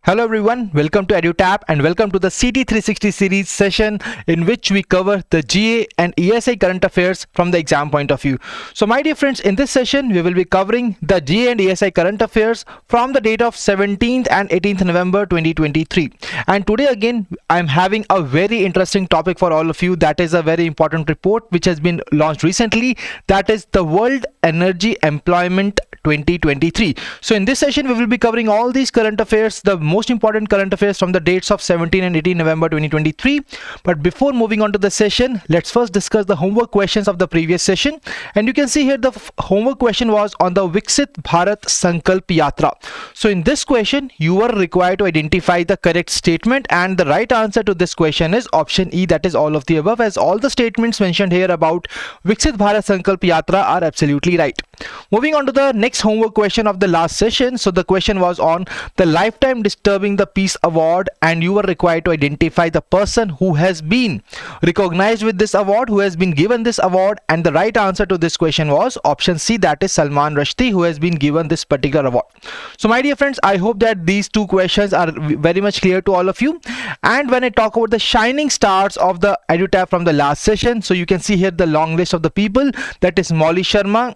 Hello everyone, welcome to EduTap and welcome to the CT 360 series session in which we cover the GA and ESI current affairs from the exam point of view. So my dear friends, in this session we will be covering the GA and ESI current affairs from the date of 17th and 18th November 2023. And today again I am having a very interesting topic for all of you. That is a very important report which has been launched recently. That is the World Energy Employment 2023. So in this session we will be covering all these current affairs, the most important current affairs from the dates of 17 and 18 November 2023. But before moving on to the session, let's first discuss the homework questions of the previous session. And you can see here the homework question was on the Viksit Bharat Sankalp Yatra. So in this question you are required to identify the correct statement, and the right answer to this question is option E, that is all of the above, as all the statements mentioned here about Viksit Bharat Sankalp Yatra are absolutely right. Moving on to the next homework question of the last session. So the question was on the Lifetime Disturbing the Peace Award, and you were required to identify the person who has been recognized with this award, who has been given this award, and the right answer to this question was option C, that is Salman Rushdie, who has been given this particular award. So my dear friends, I hope that these two questions are very much clear to all of you. And when I talk about the shining stars of the EduTap from the last session, so you can see here the long list of the people. That is Molly Sharma,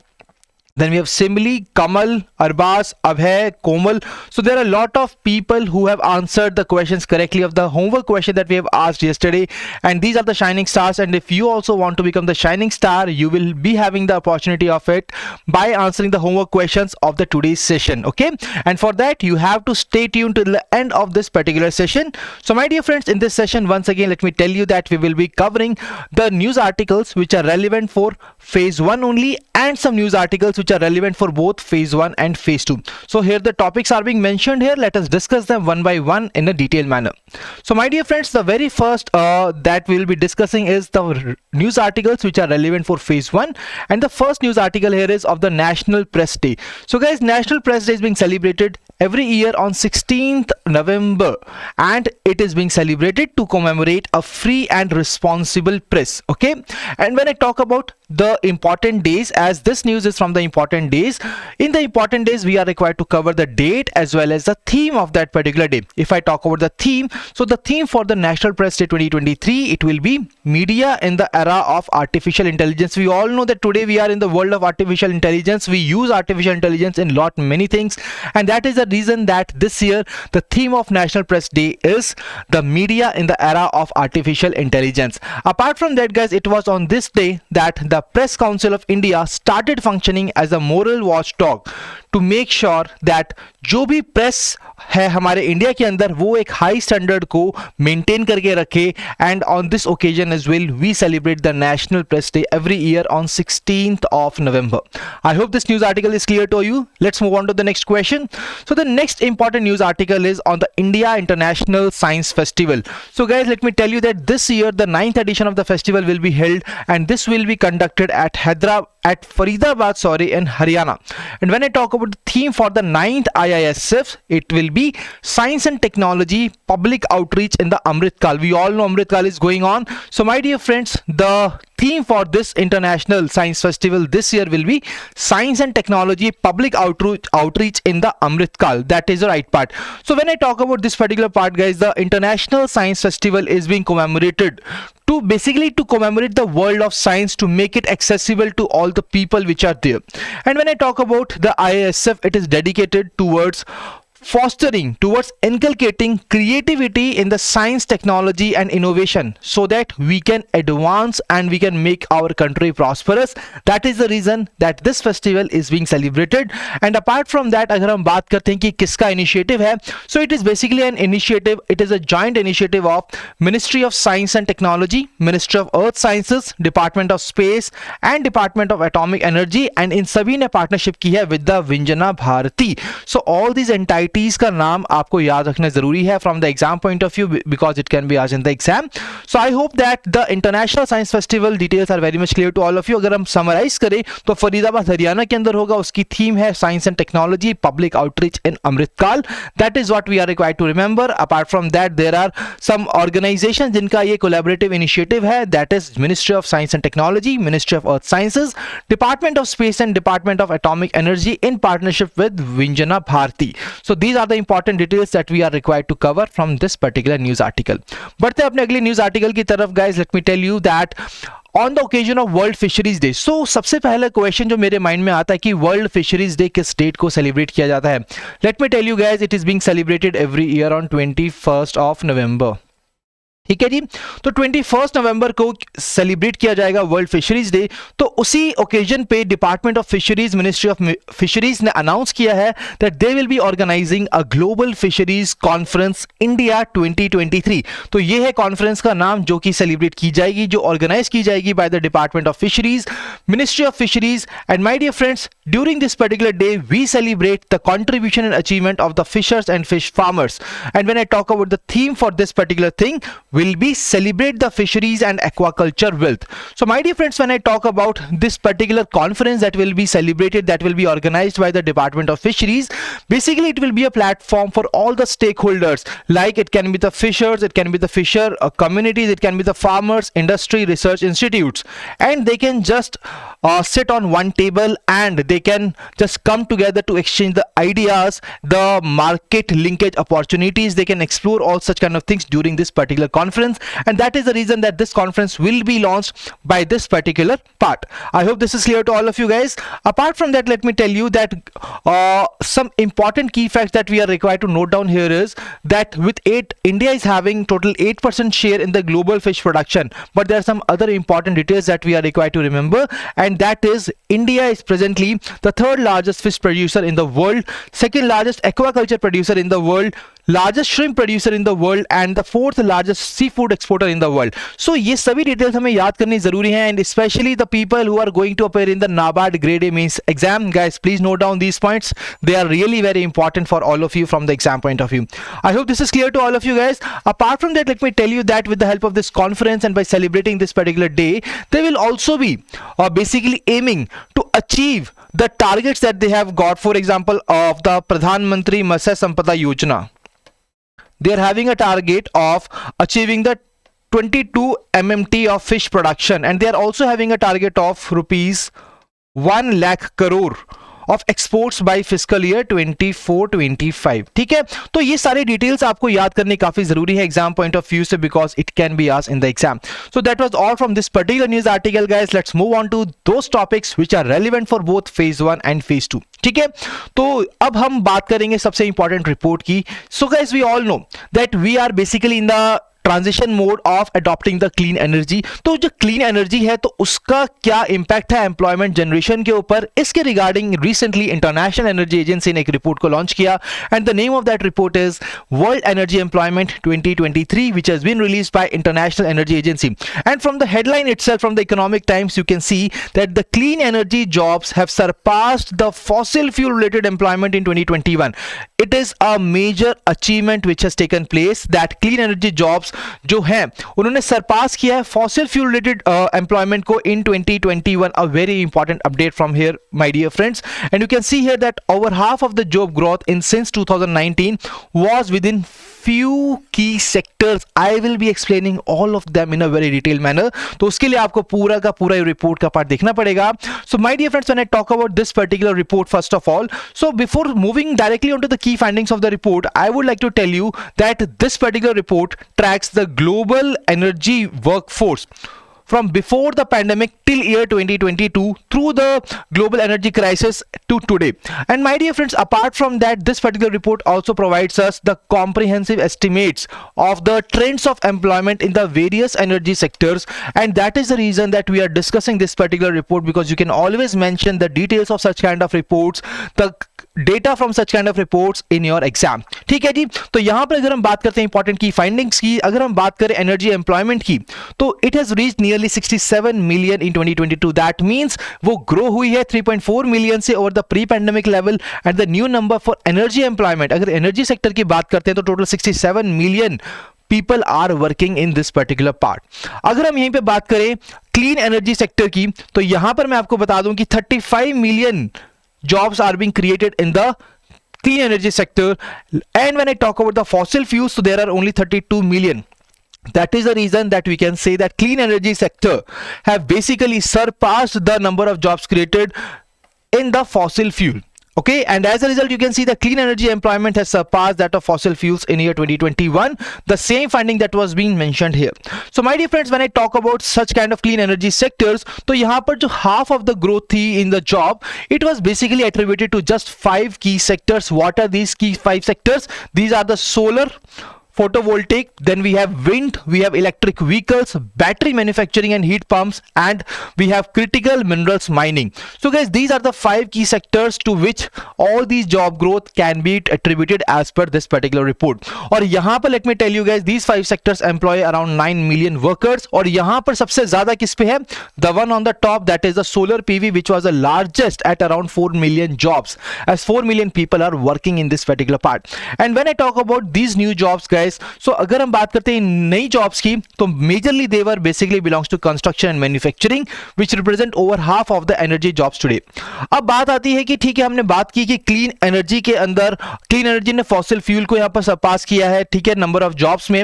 then we have Simli, Kamal, Arbas, Abhay, Komal. So there are a lot of people who have answered the questions correctly of the homework question that we have asked yesterday, and these are the shining stars. And if you also want to become the shining star, you will be having the opportunity of it by answering the homework questions of the today's session. Okay, and for that you have to stay tuned till the end of this particular session. So my dear friends, in this session once again let me tell you that we will be covering the news articles which are relevant for phase 1 only, and some news articles which are relevant for both phase 1 and phase 2. So here the topics are being mentioned here. Let us discuss them one by one in a detailed manner. So my dear friends, the very first that we will be discussing is the news articles which are relevant for phase 1, and the first news article here is of the National Press Day. So guys, National Press Day is being celebrated every year on 16th November, and it is being celebrated to commemorate a free and responsible press. Okay, and when I talk about the important days, as this news is from the important days, in the important days we are required to cover the date as well as the theme of that particular day. If I talk about the theme, so the theme for the National Press Day 2023, it will be media in the era of artificial intelligence. We all know that today we are in the world of artificial intelligence. We use artificial intelligence in many things, and that is the reason that this year the theme of National Press Day is the media in the era of artificial intelligence. Apart from that guys, it was on this day that the Press Council of India started functioning as a moral watchdog to make sure that जो भी press है हमारे India के अंदर वो एक high standard को maintain करके रखे. And on this occasion as well we celebrate the national press day every year on 16th of November. I hope this news article is clear to you. Let's move on to the next question. So the next important news article is on the India International Science Festival. So guys, let me tell you that this year the 9th edition of the festival will be held, and this will be conducted at Faridabad in Haryana. And when I talk about the theme for the 9th IISF, it will be Science and Technology Public Outreach in the Amrit Kal. We all know Amrit Kal is going on. So my dear friends, the theme for this International Science Festival this year will be Science and Technology Public Outreach in the Amrit Kal. That is the right part. So when I talk about this particular part guys, the International Science Festival is being commemorated to basically to commemorate the world of science, to make it accessible to all the people which are there. And when I talk about the IISF, it is dedicated towards inculcating creativity in the science, technology and innovation, so that we can advance and we can make our country prosperous. That is the reason that this festival is being celebrated. And apart from that, अगर हम बात करते हैं कि किसका initiative है, so it is basically an initiative. It is a joint initiative of Ministry of Science and Technology, Ministry of Earth Sciences, Department of Space and Department of Atomic Energy, and इन सभी ने partnership की है with the Vinjana Bharati. So all these entities का नाम आपको याद रखना जरूरी है from the exam point of view, because it can be asked in the exam. So I hope that the International Science Festival details are very much clear to all of you. अगर हम summarize करें तो फरीदाबाद हरियाणा के अंदर होगा, उसकी theme है Science and Technology Public Outreach in Amrit Kal. That is what we are required to remember. Apart from that, there are some organizations जिनका ये collaborative initiative है. That is Ministry of Science and Technology, Ministry of Earth Sciences, Department of Space and Department of Atomic Energy in partnership with Vinjana Bharati. So these are the important details that we are required to cover from this particular news article. बढ़ते हैं अपने अगले news article की तरफ guys. Let me tell you that on the occasion of World fisheries Day, so सबसे पहला question जो मेरे माइंड में आता है कि वर्ल्ड फिशरीज डे किस डेट को सेलिब्रेट किया जाता है. Let me tell you guys, it is being celebrated every year on 21st of November. ठीक है जी, तो 21 नवंबर को सेलिब्रेट किया जाएगा वर्ल्ड फिशरीज डे. तो उसी ओकेजन पे department of fisheries, ministry of fisheries ने अनाउंस किया है that they will be organizing a global fisheries conference India 2023. तो ये है कॉन्फ्रेंस का नाम जो कि सेलिब्रेट की जाएगी, जो ऑर्गेनाइज की जाएगी by the department of fisheries, ministry of fisheries. And my dear friends, during this particular day we celebrate the contribution and achievement of the fishers and fish farmers. And when I talk about the theme for this particular thing will be celebrate the fisheries and aquaculture wealth. So my dear friends, when I talk about this particular conference that will be celebrated, that will be organized by the Department of Fisheries, basically it will be a platform for all the stakeholders, like it can be the fishers, it can be the fisher communities, it can be the farmers, industry, research institutes, and they can just sit on one table and they can just come together to exchange the ideas, the market linkage opportunities. They can explore all such kind of things during this particular conference, and that is the reason that this conference will be launched by this particular part. I hope this is clear to all of you guys. Apart from that, let me tell you that some important key facts that we are required to note down here is that with India is having total 8% share in the global fish production, but there are some other important details that we are required to remember, and that is India is presently the third largest fish producer in the world, second largest aquaculture producer in the world, largest shrimp producer in the world, and the fourth largest seafood exporter in the world. So ये सभी details हमें याद करनी जरूरी है, and especially the people who are going to appear in the NABARD Grade A means exam, guys, please note down these points. They are really very important for all of you from the exam point of view. I hope this is clear to all of you guys. Apart from that, let me tell you that with the help of this conference and by celebrating this particular day, they will also be basically aiming to achieve the targets that they have got. For example, of the Pradhan Mantri Matsya Sampada Yojana, they are having a target of achieving the 22 MMT of fish production, and they are also having a target of rupees 1 lakh crore of exports by fiscal year 24-25. ठीक है, तो ये सारे details आपको याद करने काफी जरूरी है एग्जाम पॉइंट ऑफ व्यू से, because it can be asked in the exam. So that was all from this particular news article guys. Let's move on to those topics which are relevant for both phase 1 and phase 2. ठीक है, तो अब हम बात करेंगे सबसे important report की. So guys, we all know that we are basically in the transition mode of adopting the clean energy. तो जो क्लीन एनर्जी है तो उसका क्या इंपैक्ट है एम्प्लॉयमेंट जनरेशन के ऊपर, इसके regarding recently international energy agency ने एक रिपोर्ट को लॉन्च किया, and the name of that report is world energy employment 2023, which has been released by International Energy Agency. And from the headline itself, from the Economic Times, you can see that the clean energy jobs have surpassed the fossil fuel related employment in 2021. It is a major achievement which has taken place, that clean energy jobs जो हैं उन्होंने सरपास किया है fossil fuel related employment को in 2021. A very important update from here my dear friends, and you can see here that over half of the job growth in since 2019 was with in few key sectors. I will be explaining all of them in a very detailed manner. तो उसके लिए आपको पूरा का पूरा report का part देखना पड़ेगा. So my dear friends, when I talk about this particular report, first of all, so before moving directly onto the key findings of the report, I would like to tell you that this particular report tracks the global energy workforce from before the pandemic till year 2022 through the global energy crisis to today. And my dear friends, apart from that, this particular report also provides us the comprehensive estimates of the trends of employment in the various energy sectors, and that is the reason that we are discussing this particular report, because you can always mention the details of such kind of reports, the data from such kind of reports in your exam. ठीक है जी, तो यहां पर अगर हम बात करते हैं इंपॉर्टेंट की फाइंडिंग्स की, अगर हम बात करें एनर्जी एम्प्लॉयमेंट की, तो it has reached nearly 67 million in 2022. That means वो ग्रो हुई है 3.4 मिलियन से over the pre pandemic level, and the new number for energy employment, अगर एनर्जी सेक्टर की बात करते हैं तो total 67 million people are working in this particular part. अगर हम यहीं पे बात करें क्लीन एनर्जी सेक्टर की, तो यहां पर मैं आपको बता दूं कि 35 million jobs are being created in the clean energy sector, and when I talk about the fossil fuels, so there are only 32 million. That is the reason that we can say that clean energy sector have basically surpassed the number of jobs created in the fossil fuel. Okay, and as a result you can see the clean energy employment has surpassed that of fossil fuels in year 2021, the same finding that was being mentioned here. So my dear friends, when I talk about such kind of clean energy sectors, तो यहाँ पर जो half of the growth थी in the job, it was basically attributed to just 5 key sectors. What are these key 5 sectors? These are the solar, photovoltaic, then we have wind, we have electric vehicles, battery manufacturing and heat pumps, and we have critical minerals mining. So guys, these are the 5 key sectors to which all these job growth can be attributed as per this particular report. और यहाँ पर let me tell you guys, these 5 sectors employ around 9 million workers. और यहाँ पर सबसे ज्यादा किस पे है? The one on the top, that is the solar PV, which was the largest at around 4 million jobs, as 4 million people are working in this particular part. And when I talk about these new jobs guys, so अगर हम बात करते हैं नई jobs की, तो majorly they were basically belongs to construction and manufacturing, which represent over half of the energy jobs today. अब बात आती है कि ठीक है, हमने बात की कि क्लीन एनर्जी के अंदर क्लीन एनर्जी ने फॉसिल फ्यूल को यहां पर सरपास किया है, ठीक है, नंबर ऑफ जॉब्स में.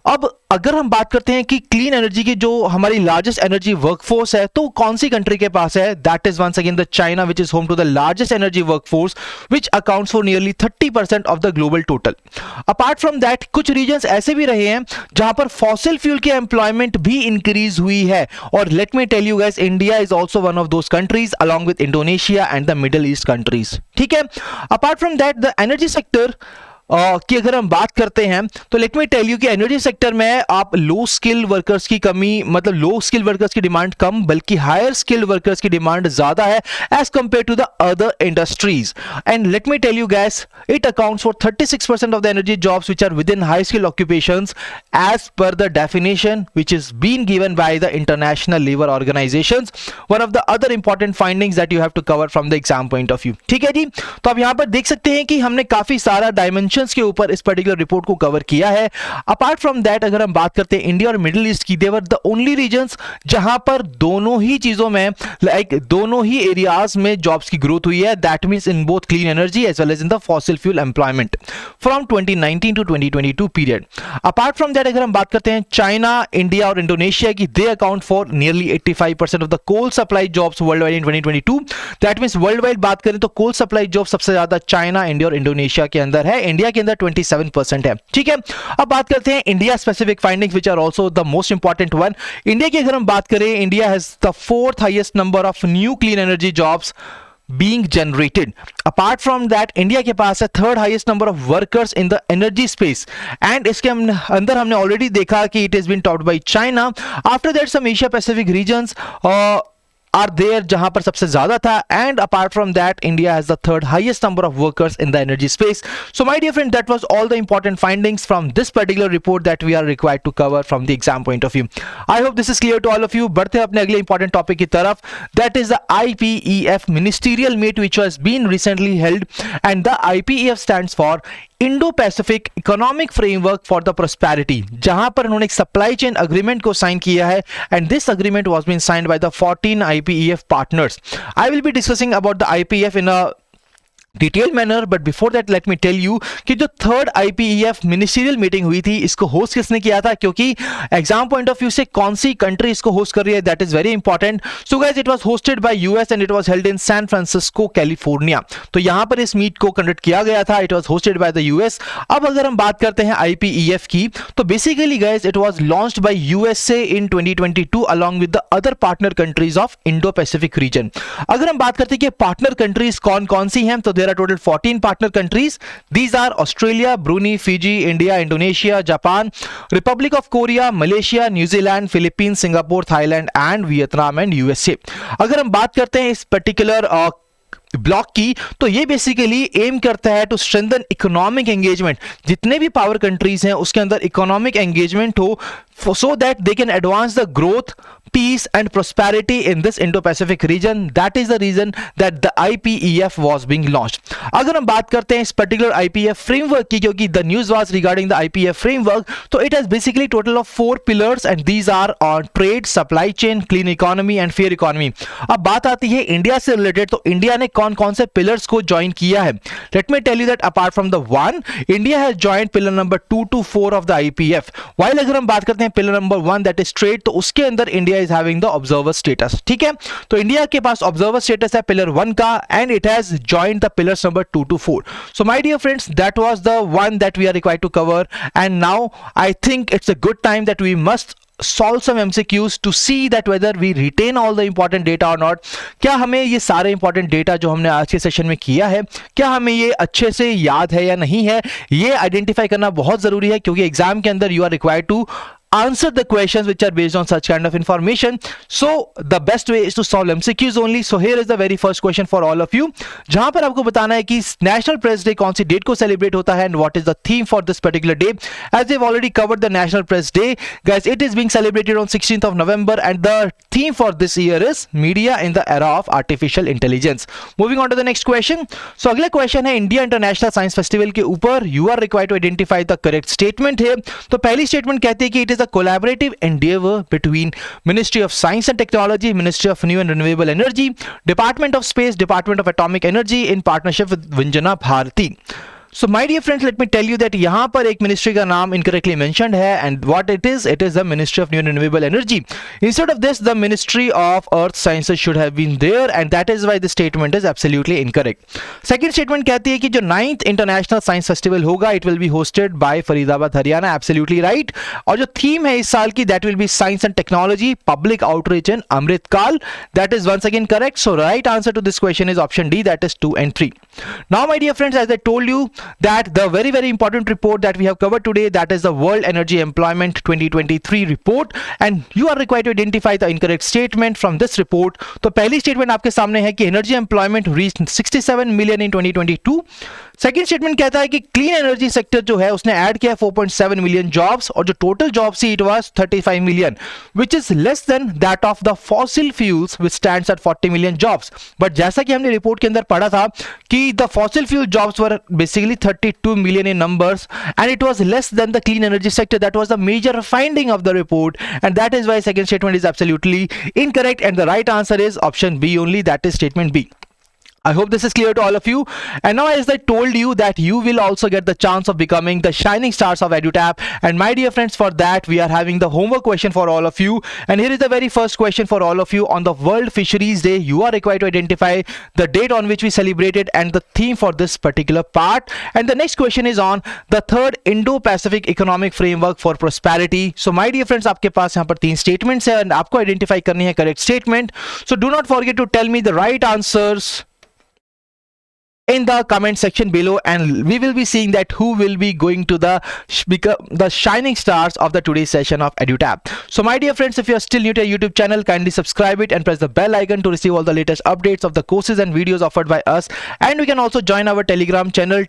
अब अगर हम बात करते हैं कि क्लीन एनर्जी की जो हमारी लार्जेस्ट एनर्जी वर्कफोर्स है, तो कौन सी कंट्री के पास है? That is once again the China, which is home to the largest energy workforce, which accounts for nearly 30% of the global total. Apart from that, कुछ रीजन्स ऐसे भी रहे हैं जहां पर फॉसिल फ्यूल की एम्प्लॉयमेंट भी इंक्रीज हुई है. और let me tell you guys, India is also one of those countries along with Indonesia and the Middle East countries. ठीक है. Apart from that, the energy sector कि अगर हम बात करते हैं, तो लेट मी टेल यू कि एनर्जी सेक्टर में आप लो स्किल वर्कर्स की कमी, मतलब लो स्किल वर्कर्स की डिमांड कम, बल्कि हायर स्किल्ड वर्कर्स की डिमांड ज्यादा है as compare to the other industries. And let me tell you guys, it accounts for 36% of the energy jobs which are with in high skill occupations as पर the definition which is been given by the international labour organizations. One of the other important findings that you have to cover from the exam point of view. ठीक है जी. तो आप यहां पर देख सकते हैं कि हमने काफी सारा डायमेंशन के ऊपर इस पर्टिकुलर रिपोर्ट को कवर किया है. अपार्ट फ्रॉम दैट, अगर हम बात करते हैं इंडिया और मिडिल ईस्ट की, देवर द ओनली रीजन्स जहां पर दोनों ही चीजों में, लाइक दोनों ही एरियाज में जॉब्स की ग्रोथ हुई है. That means in both clean energy as well as in the fossil fuel employment from 2019 to 2022 period. Apart from that, अगर हम बात करते हैं चाइना, इंडिया और इंडोनेशिया की, they account for nearly 85% of the coal supply jobs worldwide in 2022. That means worldwide बात करें तो कोल सप्लाई जॉब सबसे ज्यादा चाइना, इंडिया और इंडोनेशिया के अंदर है. इंडिया के अंदर 27% है. ठीक है. अब बात करते हैं India specific findings which are also the most important one. India की अगर हम बात करें, India has the 4th highest number of new clean energy jobs being generated. Apart from that, India के पास है 3rd highest number of workers in the energy space. And इसके अंदर हमने ऑलरेडी देखा कि it is been topped by China. After that some Asia Pacific regions are there जहां पर सबसे ज्यादा था. And apart from that, India has the 3rd highest number of workers in the energy space. So my dear friend, that was all the important findings from this particular report that we are required to cover from the exam point of view. I hope this is clear to all of you. बढ़ते हैं अपने अगले important topic की तरफ. That is the IPEF ministerial meet which was been recently held. And the IPEF stands for Indo-Pacific economic framework for the prosperity, जहां पर उन्होंने एक सप्लाई चेन अग्रीमेंट को साइन किया है. And this agreement was been signed by the 14 IPEF partners. I will be discussing about the IPEF in a detail manner, but before that let me tell you कि जो 3rd IPEF ministerial meeting हुई थी, इसको host किसने किया था, क्योंकि exam point of view से कौन सी कंट्री इसको होस्ट कर रही है, that is very important. So guys, it was hosted by US and it was held in San Francisco, California. तो यहां पर इस मीट को कंडक्ट किया गया था. It was hosted by the US. अब अगर हम बात करते हैं IPEF की, तो basically guys it was launched by USA in 2022 along with the other partner countries of Indo Pacific region. अगर हम बात करते हैं कि पार्टनर कंट्रीज कौन कौन सी हैं, तो there are total 14 partner countries. These are Australia, Brunei, Fiji, India, Indonesia, Japan, Republic of Korea, Malaysia, New Zealand, Philippines, Singapore, Thailand and Vietnam and USA. अगर हम बात करते हैं इस पर्टिकुलर ब्लॉक की, तो ये बेसिकली एम करता है टू स्ट्रेंथन इकोनॉमिक एंगेजमेंट. जितने भी पावर कंट्रीज हैं उसके अंदर इकोनॉमिक एंगेजमेंट हो, so that they can advance the growth, peace and prosperity in this Indo-Pacific region. That is the reason that the IPEF was being launched. अगर हम बात करते हैं इस particular IPEF framework की, क्योंकि the news was regarding the IPEF framework, तो it has basically total of 4 pillars and these are on trade, supply chain, clean economy and fair economy. अब बात आती है इंडिया से रिलेटेड, तो इंडिया ने कौन कौन से पिलर्स को ज्वाइन किया है. Let me tell you that apart from the 1, India has joined pillar number 2 to 4 of the IPEF. While अगर हम बात करते हैं हैं pillar number 1 that is trade, तो उसके अंदर India is having the observer status, ठीक है। तो इंडिया के पास ऑब्जर्वर स्टेटस है पिलर 1 का and it has joined the pillars number 2 to 4. So my dear friends, that was the one that we are required to cover, and now I think it's a good time that we must solve some MCQs to see that whether we retain all the important data or not. क्या हमें ये सारे important data जो हमने आज के session में किया है, क्या हमें ये अच्छे से याद है या नहीं है, ये आइडेंटिफाई करना बहुत जरूरी है, क्योंकि एग्जाम के अंदर you are required to answer the questions which are based on such kind of information. So the best way is to solve MCQs only. So here is the very first question for all of you, जहां पर आपको बताना है कि national press day कौन सी date को celebrate होता है, and what is the theme for this particular day. As we've already covered the National Press Day, guys, it is being celebrated on 16th of November, and the theme for this year is Media in the Era of Artificial Intelligence. Moving on to the next question. So अगला question है India international science festival के ऊपर. You are required to identify the correct statement here. तो पहली statement कहती है कि it is a collaborative endeavor between Ministry of Science and Technology, Ministry of New and Renewable Energy, Department of Space, Department of Atomic Energy in partnership with Vinjana Bharati. So my dear friends, let me tell you that यहाँ पर एक ministry का नाम incorrectly mentioned है, and what it is the Ministry of New and Renewable Energy. Instead of this, the Ministry of Earth Sciences should have been there, and that is why the statement is absolutely incorrect. Second statement कहती है कि जो 9th International Science Festival होगा, it will be hosted by Faridabad Haryana, absolutely right. और जो theme है इस साल की, that will be Science and Technology, Public Outreach in Amrit Kaal, that is once again correct. So right answer to this question is option D, that is 2 and 3. Now my dear friends, as I told you that the very important report that we have covered today, that is the World Energy Employment 2023 report, and you are required to identify the incorrect statement from this report. तो पहली statement आपके सामने है कि energy employment reached 67 million in 2022. Second statement कहता है कि clean energy sector जो है उसने ऐड किया 4.7 मिलियन जॉब्स, और जो टोटल जॉब्स थी it was 35 million, which is less than that of the fossil fuels which stands eight 40 million jobs. But जैसा कि हमने रिपोर्ट के अंदर पढ़ा था कि the fossil fuel jobs were basically 32 million in numbers, and it was less than the clean energy sector. That was the major finding of the report, and that is why second statement is absolutely incorrect, and the right answer is option B only, that is statement B. I hope this is clear to all of you. And now, as I told you that you will also get the chance of becoming the shining stars of EduTap, and my dear friends, for that we are having the homework question for all of you. And here is the very first question for all of you. On the World Fisheries Day, you are required to identify the date on which we celebrated and the theme for this particular part. And the next question is on the third Indo-Pacific Economic Framework for Prosperity. So my dear friends, आपके पास यहाँ पर 3 statements है, and आपको identify करनी है correct statement. So do not forget to tell me the right answers in the comment section below, and we will be seeing that who will be going to the shining stars of the today's session of EduTap. So my dear friends, if you are still new to our YouTube channel, kindly subscribe it and press the bell icon to receive all the latest updates of the courses and videos offered by us. And we can also join our Telegram channel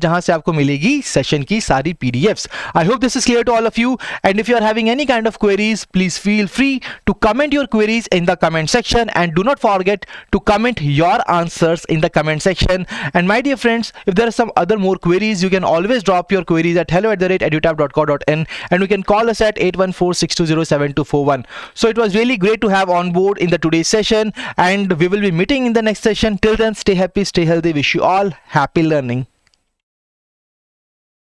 जहां से आपको मिलेगी session की सारी PDFs. I hope this is clear to all of you, and if you are having any kind of queries, please feel free to comment your queries in the comment section, and do not forget to comment your answers in the comment section. And my dear friends, if there are some other more queries, you can always drop your queries at hello@edutap.co.in, and you can call us at 8146207241. So it was really great to have on board in the today's session, and we will be meeting in the next session. Till then, stay happy, stay healthy. Wish you all happy learning.